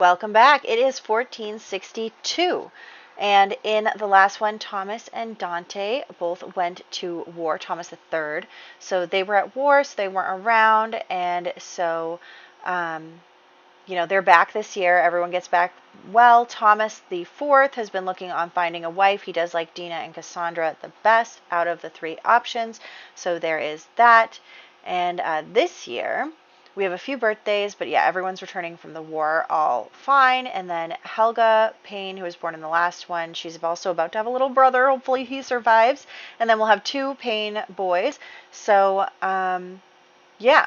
welcome back. It is 1462. And in the last one, Thomas and Dante both went to war, Thomas III. So they were at war, so they weren't around. And so, they're back this year. Everyone gets back well. Thomas IV has been looking on finding a wife. He does like Dina and Cassandra the best out of the three options. So there is that. And this year, we have a few birthdays, but yeah, everyone's returning from the war all fine. And then Helga Payne, who was born in the last one, she's also about to have a little brother. Hopefully he survives. And then we'll have two Payne boys. So, yeah.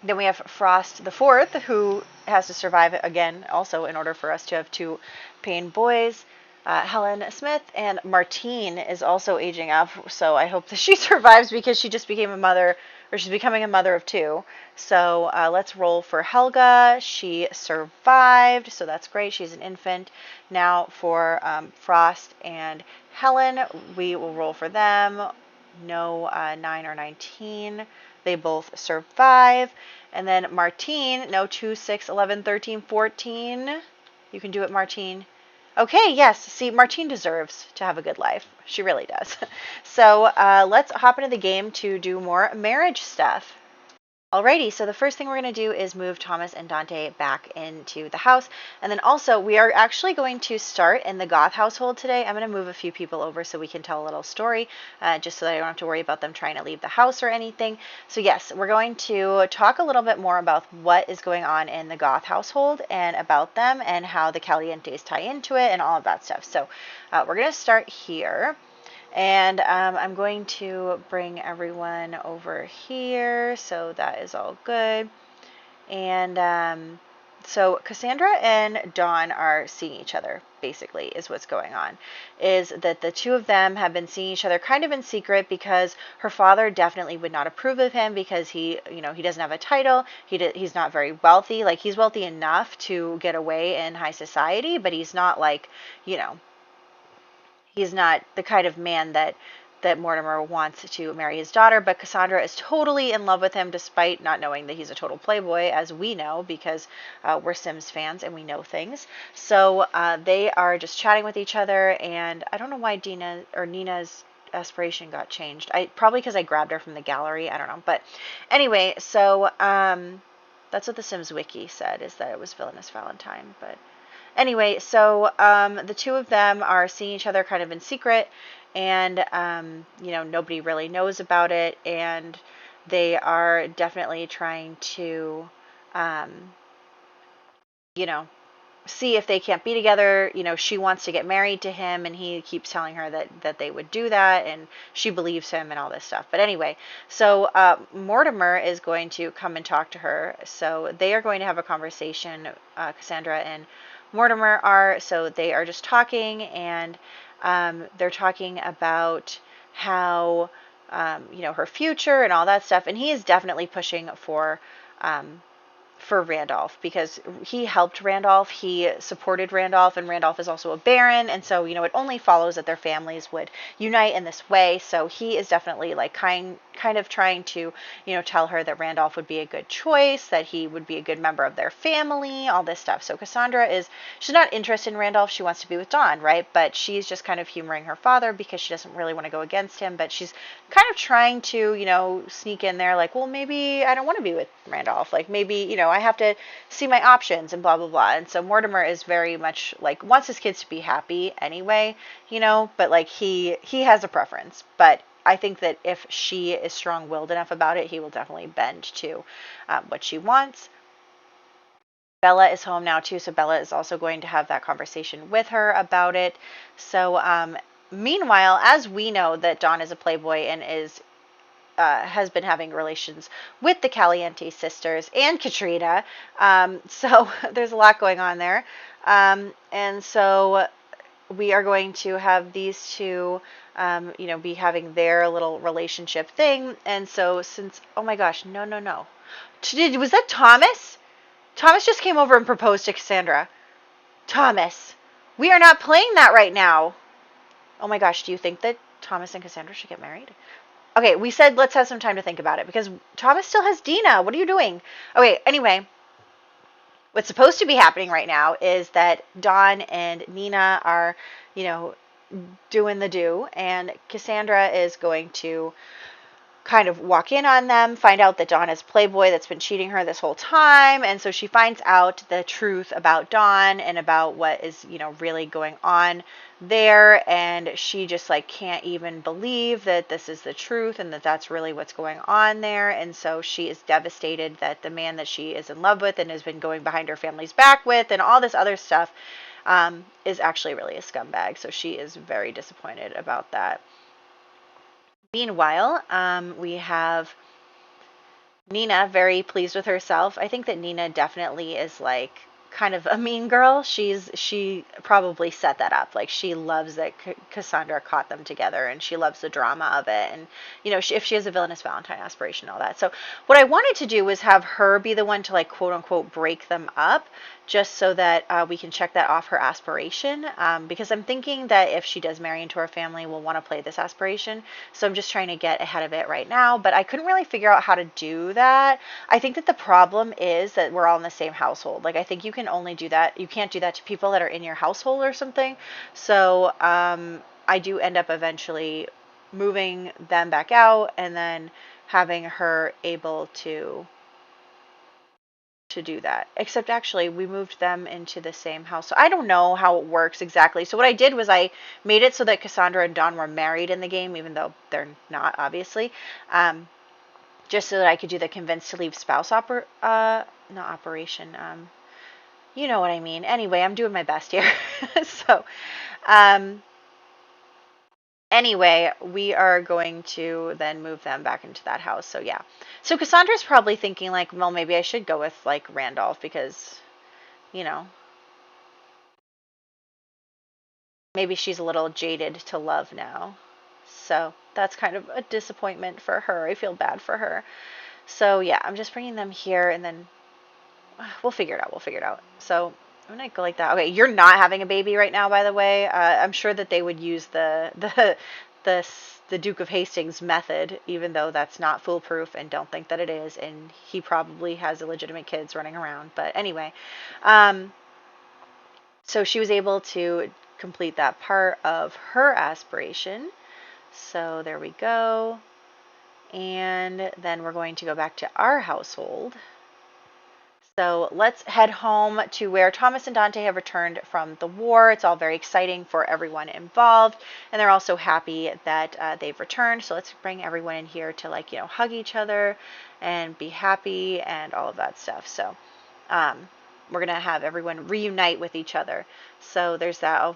Then we have Frost the Fourth, who has to survive again, also in order for us to have two Payne boys. Helen Smith, and Martine is also aging up, so I hope that she survives because she just became a mother, or she's becoming a mother of two. So let's roll for Helga. She survived, so that's great. She's an infant. Now for Frost and Helen, we will roll for them. No 9 or 19. They both survive. And then Martine, no 2, 6, 11, 13, 14. You can do it, Martine. Okay, yes. See, Martine deserves to have a good life. She really does. So let's hop into the game to do more marriage stuff. Alrighty, so the first thing we're going to do is move Thomas and Dante back into the house. And then also, we are actually going to start in the Goth household today. I'm going to move a few people over so we can tell a little story, just so that I don't have to worry about them trying to leave the house or anything. So yes, we're going to talk a little bit more about what is going on in the Goth household and about them and how the Calientes tie into it and all of that stuff. So we're going to start here. And I'm going to bring everyone over here, so that is all good. And so Cassandra and Dawn are seeing each other, basically, is what's going on. Is that the two of them have been seeing each other kind of in secret because her father definitely would not approve of him because he doesn't have a title. He's not very wealthy. Like, he's wealthy enough to get away in high society, but he's not like, he's not the kind of man that Mortimer wants to marry his daughter, but Cassandra is totally in love with him despite not knowing that he's a total playboy, as we know, because we're Sims fans and we know things. So they are just chatting with each other, and I don't know why Nina's aspiration got changed. Probably because I grabbed her from the gallery. I don't know. But anyway, so that's what the Sims wiki said, is that it was Villainous Valentine, but... Anyway, so the two of them are seeing each other kind of in secret, and, nobody really knows about it, and they are definitely trying to, see if they can't be together. She wants to get married to him, and he keeps telling her that they would do that, and she believes him and all this stuff. But anyway, so Mortimer is going to come and talk to her, so they are going to have a conversation, Cassandra and Mortimer are, so they are just talking, and they're talking about how, her future and all that stuff, and he is definitely pushing for Randolph, because he helped Randolph, he supported Randolph, and Randolph is also a baron, and so, it only follows that their families would unite in this way. So he is definitely like kind of trying to, tell her that Randolph would be a good choice, that he would be a good member of their family, all this stuff. So Cassandra she's not interested in Randolph, she wants to be with Dawn, right? But she's just kind of humoring her father because she doesn't really want to go against him, but she's kind of trying to, sneak in there like, well, maybe I don't want to be with Randolph, like maybe, I have to see my options and blah, blah, blah. And so Mortimer is very much like, wants his kids to be happy anyway, but like he has a preference. But I think that if she is strong-willed enough about it, he will definitely bend to what she wants. Bella is home now too, so Bella is also going to have that conversation with her about it. So meanwhile, as we know that Dawn is a playboy and has been having relations with the Caliente sisters and Katrina. So there's a lot going on there. And so we are going to have these two, be having their little relationship thing. And so since, oh my gosh, no. Was that Thomas? Thomas just came over and proposed to Cassandra. Thomas, we are not playing that right now. Oh my gosh, do you think that Thomas and Cassandra should get married? Okay, we said let's have some time to think about it because Thomas still has Dina. What are you doing? Okay, anyway, what's supposed to be happening right now is that Dawn and Nina are, you know, doing the do, and Cassandra is going to kind of walk in on them, find out that Dawn is Playboy that's been cheating her this whole time, and so she finds out the truth about Dawn and about what is, you know, really going on there, and she just like can't even believe that this is the truth and that that's really what's going on there, and so she is devastated that the man that she is in love with and has been going behind her family's back with and all this other stuff is actually really a scumbag, so she is very disappointed about that. Meanwhile, we have Nina very pleased with herself. I think that Nina definitely is like kind of a mean girl. She probably set that up. Like she loves that Cassandra caught them together, and she loves the drama of it. And you know, if she has a villainous Valentine aspiration, all that. So what I wanted to do was have her be the one to like quote unquote break them up, just so that we can check that off her aspiration. Because I'm thinking that if she does marry into our family, we'll want to play this aspiration. So I'm just trying to get ahead of it right now. But I couldn't really figure out how to do that. I think that the problem is that we're all in the same household. Like I think you can only do that. You can't do that to people that are in your household or something. So I do end up eventually moving them back out and then having her able to do that. Except actually we moved them into the same house. So I don't know how it works exactly. So what I did was I made it so that Cassandra and Dawn were married in the game, even though they're not, obviously. Just so that I could do the convince to leave spouse not operation. You know what I mean. Anyway, I'm doing my best here. So, anyway, we are going to then move them back into that house. So yeah. So Cassandra's probably thinking like, well, maybe I should go with like Randolph because, you know, maybe she's a little jaded to love now. So that's kind of a disappointment for her. I feel bad for her. So yeah, I'm just bringing them here and then we'll figure it out. We'll figure it out. So I'm gonna go like that. Okay, you're not having a baby right now, by the way. I'm sure that they would use the Duke of Hastings method, even though that's not foolproof, and don't think that it is. And he probably has illegitimate kids running around. But anyway, so she was able to complete that part of her aspiration. So there we go. And then we're going to go back to our household. So let's head home to where Thomas and Dante have returned from the war. It's all very exciting for everyone involved, and they're also happy that they've returned. So let's bring everyone in here to like, you know, hug each other and be happy and all of that stuff. So we're going to have everyone reunite with each other. So there's that. Oh,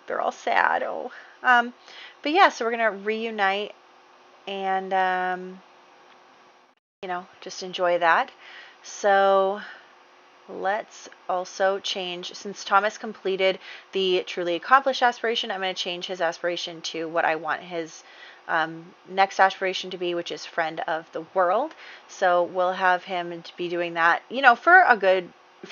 they're all sad. Oh, but yeah, so we're going to reunite and, you know, just enjoy that. So let's also change, since Thomas completed the truly accomplished aspiration, I'm going to change his aspiration to what I want his next aspiration to be, which is friend of the world. So we'll have him to be doing that, you know, for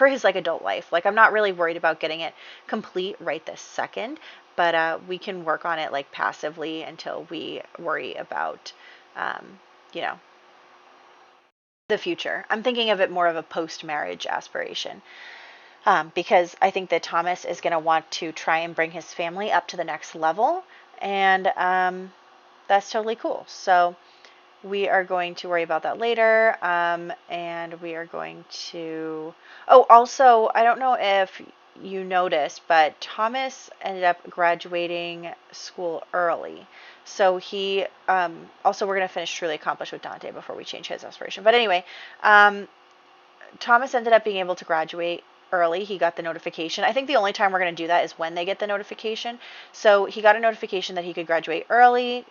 his like adult life. Like I'm not really worried about getting it complete right this second, but we can work on it like passively until we worry about, you know, the future. I'm thinking of it more of a post-marriage aspiration because I think that Thomas is going to want to try and bring his family up to the next level, and that's totally cool. So we are going to worry about that later, and we are going to... Oh, also, I don't know if you noticed, but Thomas ended up graduating school early. So he, also we're going to finish Truly Accomplished with Dante before we change his aspiration. But anyway, Thomas ended up being able to graduate early. He got the notification. I think the only time we're going to do that is when they get the notification. So he got a notification that he could graduate early.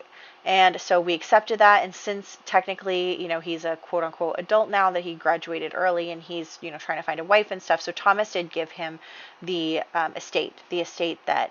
And so we accepted that. And since technically, you know, he's a quote unquote adult now that he graduated early and he's, you know, trying to find a wife and stuff. So Thomas did give him the estate that,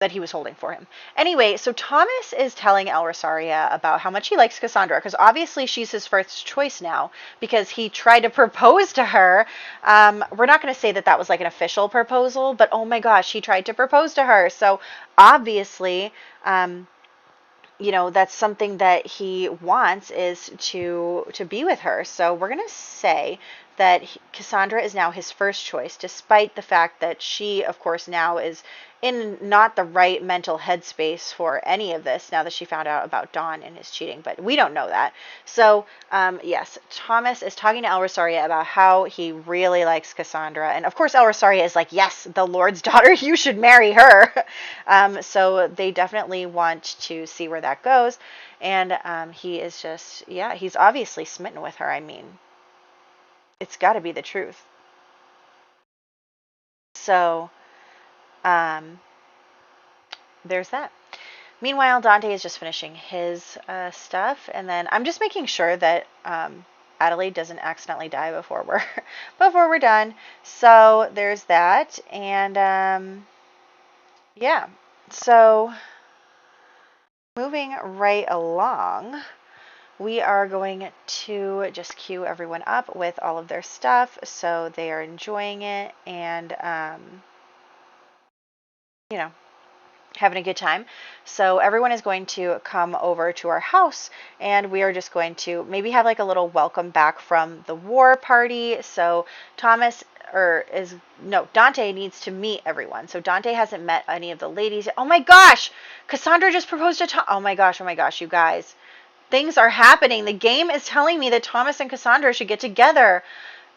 that he was holding for him. Anyway, so Thomas is telling El Rosaria about how much he likes Cassandra, because obviously she's his first choice now, because he tried to propose to her. We're not going to say that that was like an official proposal, but oh my gosh, he tried to propose to her. So obviously, you know, that's something that he wants is to be with her. So we're going to say that Cassandra is now his first choice, despite the fact that she, of course, now is in not the right mental headspace for any of this now that she found out about Dawn and his cheating, but we don't know that. So, yes, Thomas is talking to El Rosaria about how he really likes Cassandra, and of course El Rosaria is like, yes, the Lord's daughter, you should marry her. So they definitely want to see where that goes, and he is just, yeah, he's obviously smitten with her. I mean, it's got to be the truth. So, there's that. Meanwhile, Dante is just finishing his stuff, and then I'm just making sure that Adelaide doesn't accidentally die before we're done. So there's that, and yeah. So moving right along, we are going to just queue everyone up with all of their stuff, so they are enjoying it and you know, having a good time. So everyone is going to come over to our house, and we are just going to maybe have like a little welcome back from the war party. So Dante needs to meet everyone. So Dante hasn't met any of the ladies. Oh my gosh, Cassandra just proposed to Tom. Oh my gosh, you guys. Things are happening. The game is telling me that Thomas and Cassandra should get together.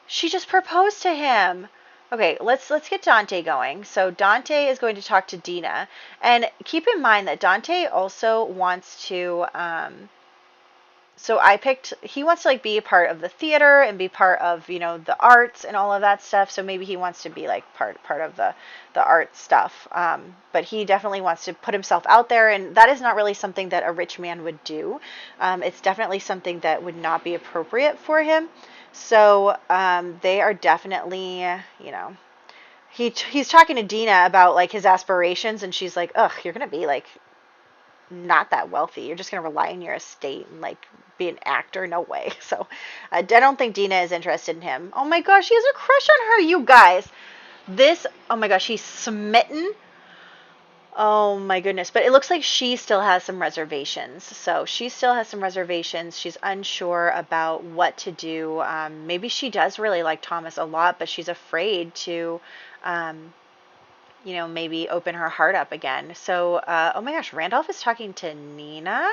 She just proposed to him. Okay, let's get Dante going. So Dante is going to talk to Dina, and keep in mind that Dante also wants to. He wants to like be a part of the theater and be part of the arts and all of that stuff. So maybe he wants to be like part of the art stuff. But he definitely wants to put himself out there, and that is not really something that a rich man would do. It's definitely something that would not be appropriate for him. So they are definitely, he's talking to Dina about like his aspirations, and she's like, ugh, you're gonna be like not that wealthy. You're just gonna rely on your estate and like be an actor. No way. So I don't think Dina is interested in him. Oh my gosh, he has a crush on her, you guys. Oh my gosh, he's smitten. Oh my goodness. But it looks like she still has some reservations. So she still has some reservations. She's unsure about what to do. Maybe she does really like Thomas a lot, but she's afraid to, maybe open her heart up again. So, oh my gosh, Randolph is talking to Nina.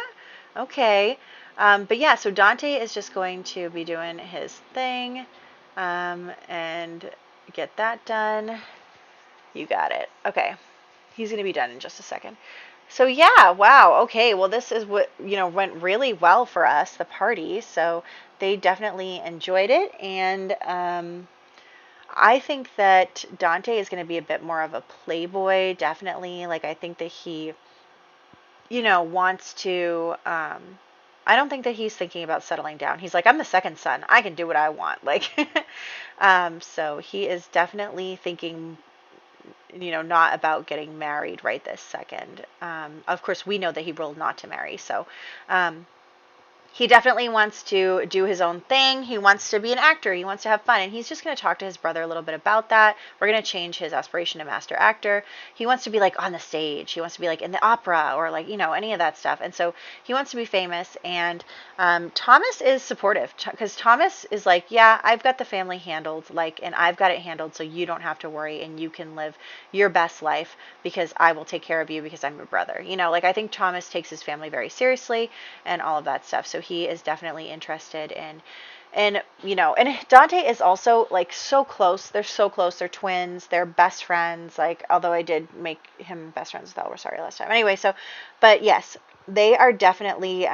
Okay. But yeah, so Dante is just going to be doing his thing, and get that done. You got it. Okay. He's going to be done in just a second. So yeah, wow. Okay. Well, this is what, went really well for us, the party. So they definitely enjoyed it. And, I think that Dante is going to be a bit more of a playboy, definitely. Like, I think that he, wants to, I don't think that he's thinking about settling down. He's like, I'm the second son. I can do what I want. Like, so he is definitely thinking, not about getting married right this second. Of course, we know that he ruled not to marry. So, he definitely wants to do his own thing. He wants to be an actor. He wants to have fun. And he's just going to talk to his brother a little bit about that. We're going to change his aspiration to master actor. He wants to be like on the stage. He wants to be like in the opera or like, any of that stuff. And so he wants to be famous. And Thomas is supportive because Thomas is like, yeah, I've got the family handled, and I've got it handled so you don't have to worry and you can live your best life because I will take care of you because I'm your brother. I think Thomas takes his family very seriously and all of that stuff. So he is definitely interested in, and Dante is also like so close. They're so close. They're twins. They're best friends. Like, although I did make him best friends with El Rosario last time. Anyway, but yes, they are definitely,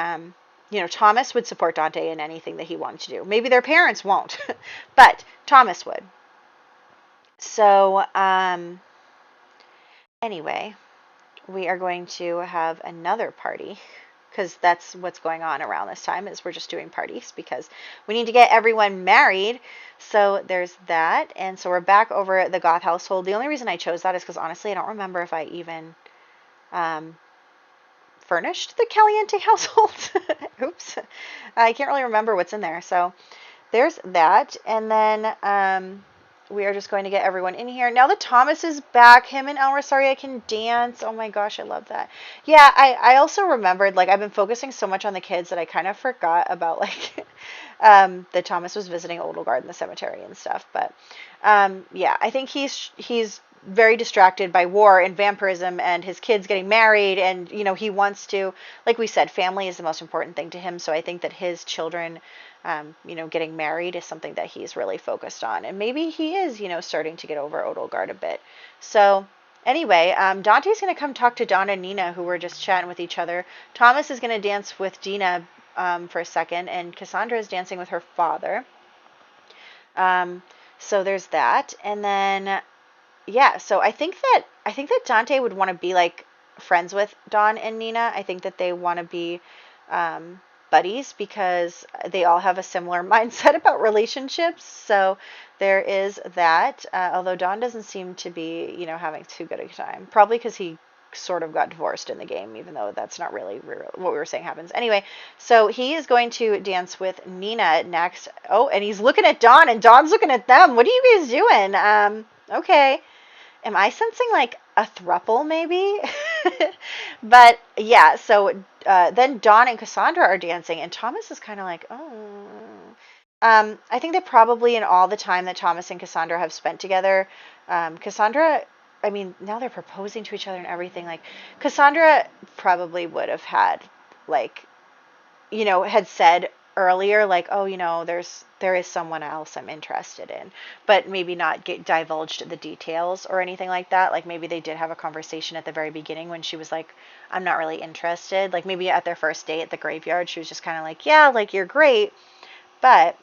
Thomas would support Dante in anything that he wanted to do. Maybe their parents won't, but Thomas would. So, anyway, we are going to have another party. Because that's what's going on around this time is we're just doing parties because we need to get everyone married. So there's that. And so we're back over at the Goth household. The only reason I chose that is because honestly, I don't remember if I even furnished the Caliente household. Oops. I can't really remember what's in there. So there's that. And then we are just going to get everyone in here. Now that Thomas is back, him and El Rosario can dance. Oh my gosh, I love that. Yeah, I also remembered, like, I've been focusing so much on the kids that I kind of forgot about, like, that Thomas was visiting Odelgard in the cemetery and stuff. But yeah, I think he's very distracted by war and vampirism and his kids getting married, and he wants to, like we said, family is the most important thing to him. So I think that his children, getting married is something that he's really focused on, and maybe he is, starting to get over Odelgard a bit. So anyway, Dante's going to come talk to Donna and Nina, who were just chatting with each other. Thomas is going to dance with Dina for a second, and Cassandra is dancing with her father. So there's that, and then yeah. So I think that Dante would want to be like friends with Dawn and Nina. I think that they want to be buddies because they all have a similar mindset about relationships. So there is that. Although Dawn doesn't seem to be, having too good a time. Probably because he sort of got divorced in the game, even though that's not really what we were saying happens. Anyway, so he is going to dance with Nina next. Oh, and he's looking at Dawn, and Dawn's looking at them. What are you guys doing? Okay. Am I sensing like a throuple maybe? But yeah, so then Dawn and Cassandra are dancing, and Thomas is kind of like, oh. I think that probably in all the time that Thomas and Cassandra have spent together, Cassandra, I mean, now they're proposing to each other and everything. Like, Cassandra probably would have had, like, had said earlier, like, oh, there is someone else I'm interested in, but maybe not divulged the details or anything like that. Like, maybe they did have a conversation at the very beginning when she was like, I'm not really interested. Like, maybe at their first date at the graveyard, she was just kind of like, yeah, like, you're great, but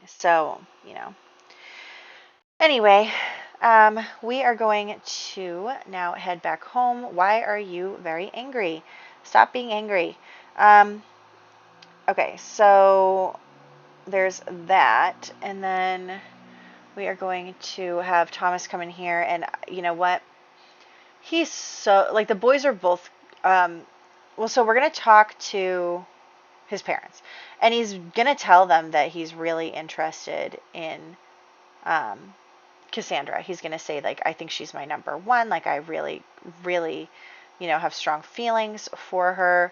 so, anyway, we are going to now head back home. Why are you very angry? Stop being angry. Okay, so there's that, and then we are going to have Thomas come in here, and you know what? He's so, like, the boys are both, so we're going to talk to his parents, and he's going to tell them that he's really interested in, Cassandra. He's going to say, like, I think she's my number one, like, I really, really, have strong feelings for her,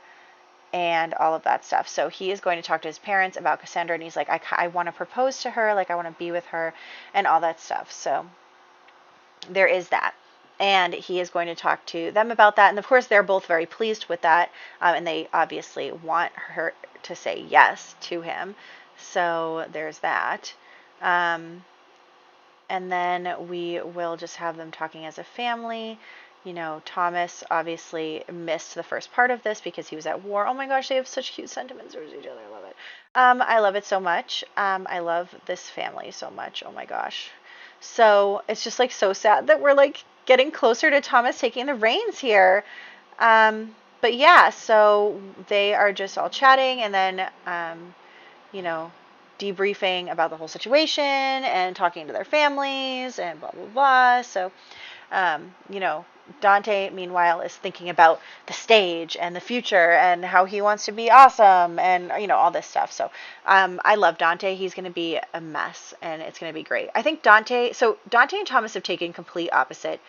and all of that stuff. So he is going to talk to his parents about Cassandra, and he's like, I want to propose to her, like, I want to be with her, and all that stuff. So there is that. And he is going to talk to them about that. And of course, they're both very pleased with that. And they obviously want her to say yes to him. So there's that. And then we will just have them talking as a family. Thomas obviously missed the first part of this because he was at war. Oh my gosh, they have such cute sentiments towards each other. I love it. I love it so much. I love this family so much. Oh my gosh. So it's just like so sad that we're like getting closer to Thomas taking the reins here. But yeah, so they are just all chatting, and then, debriefing about the whole situation and talking to their families and blah, blah, blah. So, Dante, meanwhile, is thinking about the stage and the future and how he wants to be awesome and, all this stuff. So I love Dante. He's going to be a mess, and it's going to be great. I think Dante and Thomas have taken complete opposite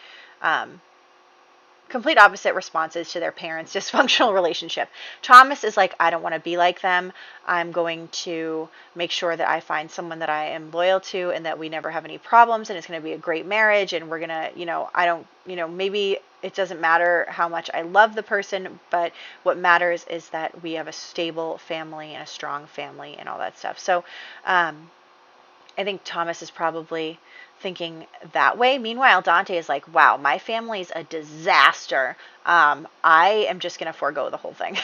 responses to their parents' dysfunctional relationship. Thomas is like, I don't want to be like them. I'm going to make sure that I find someone that I am loyal to and that we never have any problems, and it's going to be a great marriage, and we're going to, maybe it doesn't matter how much I love the person, but what matters is that we have a stable family and a strong family and all that stuff. So I think Thomas is probably thinking that way. Meanwhile, Dante is like, wow, my family's a disaster. I am just going to forego the whole thing.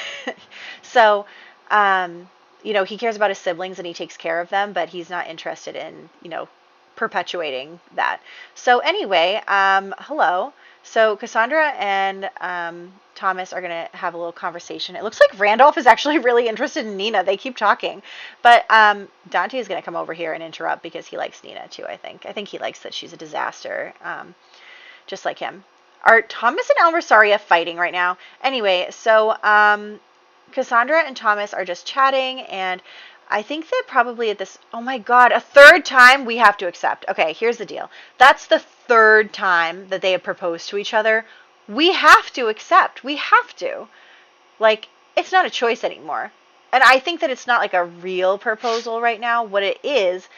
So, he cares about his siblings and he takes care of them, but he's not interested in, perpetuating that. So anyway, hello. So Cassandra and Thomas are going to have a little conversation. It looks like Randolph is actually really interested in Nina. They keep talking. But Dante is going to come over here and interrupt because he likes Nina too, I think. I think he likes that she's a disaster, just like him. Are Thomas and Alversaria fighting right now? Anyway, so Cassandra and Thomas are just chatting, and I think that probably at this, oh my God, a third time we have to accept. Okay, here's the deal. That's the third time that they have proposed to each other. We have to accept. We have to. Like, it's not a choice anymore. and I think that it's not like a real proposal right now. What it is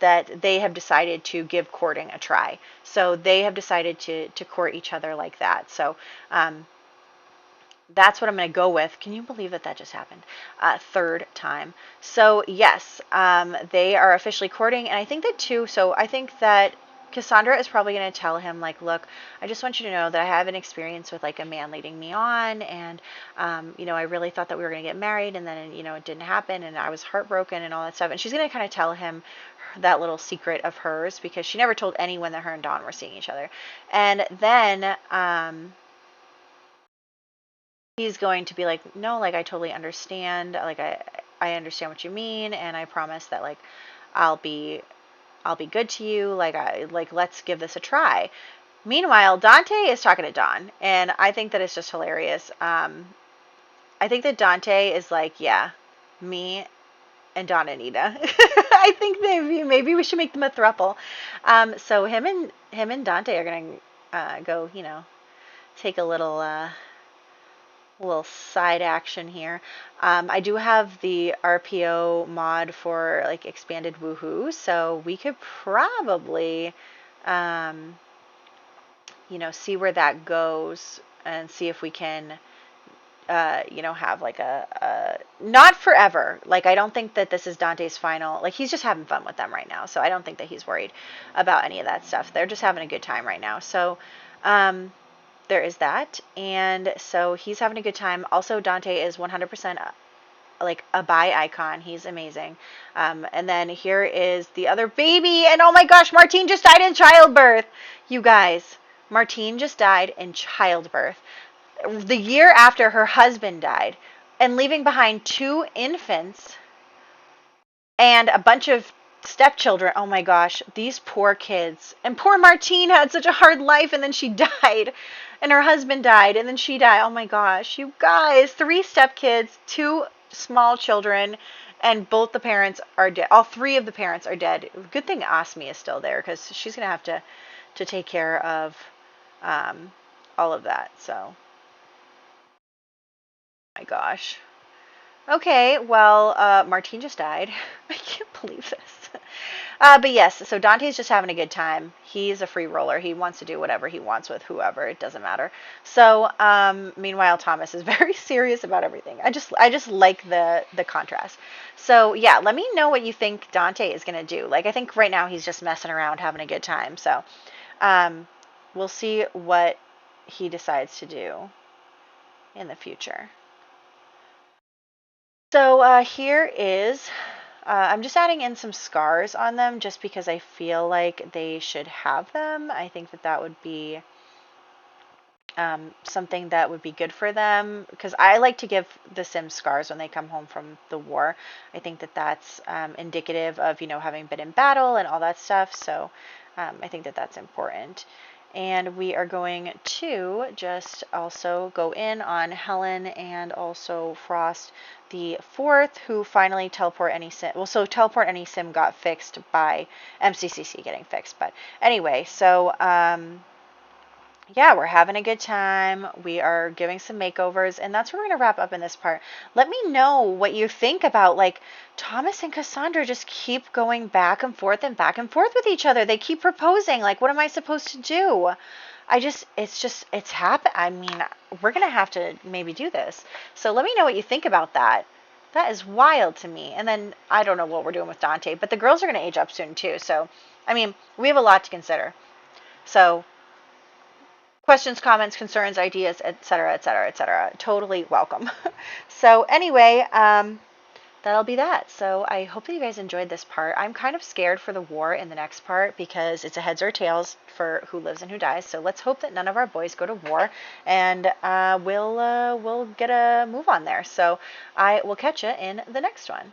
that they have decided to give courting a try. So they have decided to court each other like that. So that's what I'm going to go with. Can you believe that that just happened? Third time. So yes, they are officially courting, and I think that too. So I think that Cassandra is probably going to tell him, like, look, I just want you to know that I have an experience with like a man leading me on, and you know, I really thought that we were going to get married, and then, you know, it didn't happen, and I was heartbroken and all that stuff. And she's going to kind of tell him that little secret of hers, because she never told anyone that her and Dawn were seeing each other. And then he's going to be like, no, like, I totally understand. Like, I understand what you mean, and I promise that, like, I'll be good to you. Like, let's give this a try. Meanwhile, Dante is talking to Dawn, and I think that it's just hilarious. I think that Dante is like, yeah, me and Dawn and Nina. I think maybe we should make them a throuple. So him and Dante are gonna go, you know, take a little side action here. I do have the RPO mod for like expanded woohoo, so we could probably you know, see where that goes and see if we can you know, have like a not forever. Like, I don't think that this is Dante's final. Like, he's just having fun with them right now, so I don't think that he's worried about any of that stuff. They're just having a good time right now. So there is that, and so he's having a good time. Also, Dante is 100% like a bi icon. He's amazing. And then here is the other baby, and oh my gosh, Martine just died in childbirth. You guys, Martine just died in childbirth the year after her husband died, and leaving behind 2 infants and a bunch of stepchildren. Oh my gosh, these poor kids. And poor Martine had such a hard life, and then she died, and her husband died, and then she died. Oh my gosh, you guys, 3 stepkids, 2 small children, and both the parents are dead. All 3 of the parents are dead. Good thing Asmi is still there, because she's gonna have to take care of all of that. So, my gosh. Okay, well, Martine just died. I can't believe this. But yes, so Dante's just having a good time. He's a free roller. He wants to do whatever he wants with whoever. It doesn't matter. So, meanwhile, Thomas is very serious about everything. I just like the contrast. So, yeah, let me know what you think Dante is going to do. Like, I think right now he's just messing around, having a good time. So, we'll see what he decides to do in the future. So here is, I'm just adding in some scars on them just because I feel like they should have them. I think that that would be something that would be good for them, because I like to give the Sims scars when they come home from the war. I think that that's indicative of, you know, having been in battle and all that stuff. So I think that that's important. And we are going to just also go in on Helen and also Frost the 4th, who finally teleport any sim. Well, so teleport any sim got fixed by MCCC getting fixed. But anyway, so yeah, we're having a good time. We are giving some makeovers, and that's where we're going to wrap up in this part. Let me know what you think about, like, Thomas and Cassandra just keep going back and forth with each other. They keep proposing. Like, what am I supposed to do? It's happened. I mean, we're going to have to maybe do this. So let me know what you think about that. That is wild to me. And then I don't know what we're doing with Dante, but the girls are going to age up soon too. So, I mean, we have a lot to consider. So, questions, comments, concerns, ideas, etc., etc., etc. Totally welcome. So anyway, that'll be that. So I hope that you guys enjoyed this part. I'm kind of scared for the war in the next part because it's a heads or tails for who lives and who dies. So let's hope that none of our boys go to war, and we'll get a move on there. So I will catch you in the next one.